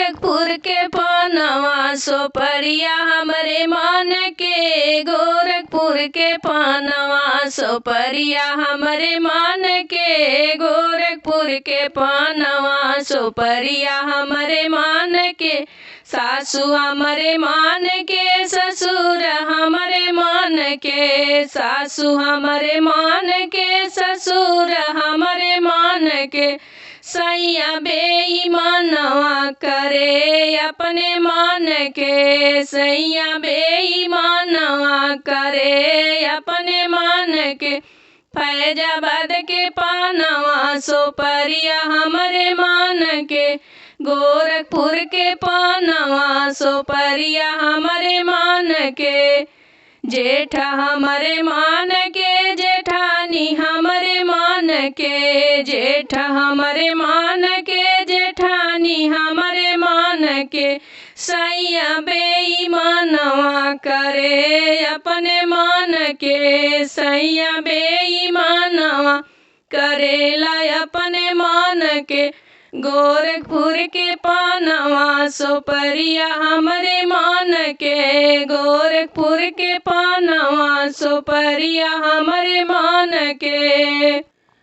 गोरखपुर के पानवा सोपरिया हमरे मान के, गोरखपुर के पानवा सोपरिया हमरे मान के, गोरखपुर के पानवा सोपरिया हमरे मान के। सासू हमरे मान के, ससुर हमरे मान के, सासू हमरे मान के, ससुर हमरे मान के। सैया बेईमानवा करे अपने मान के, सैया बेईमानवा करे अपने मान के। फैजाबाद के पानवा सोपरिया हमरे मान के, गोरखपुर के पानवा सोपरिया हमरे मान के। जेठा हमरे मान के, जेठानी हमरे मान के, जेठा हमरे मान के, जेठानी हमरे मान के। सैया बेईमानवा करे अपने मान के, सैया बेईमानवा करेला अपने मान के। गोरखपुर के पानवा सोपरिया हमरे मान के, गोरखपुर के पानवा सोपरिया हमरे मान के।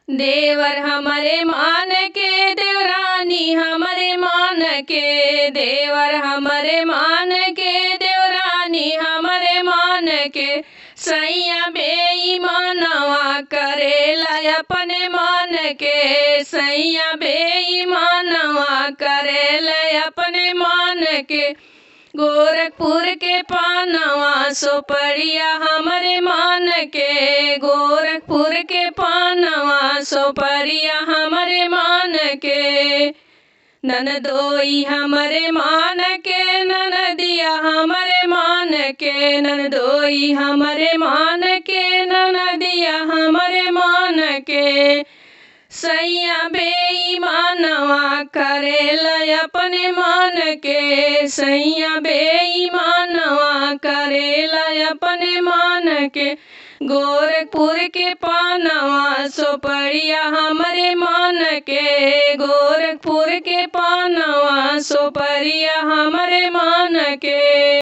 देवर हमरे मान के, देवरानी हमरे मान के, देवर हमरे मान के, देवरानी हमरे मान के। सैया बेईमानवा करेला अपने मान के, सैया बेईमानवा करेला अपने मान के। गोरखपुर के पानवा सोपरिया हमरे मान के, गोरखपुर के पानवा सोपरिया हमरे मान के। ननदोई हमरे मान के, ननदिया हमरे मान के, ननदोई हमरे मान के, ननदिया हमरे मान के। सैया बेईमानवा करेला अपने मान के, सैया बेईमानवा करेला अपने मान के। गोरखपुर के पानवा सोपरिया हमरे मान के, गोरखपुर के पानवा सोपरिया हमरे मान के।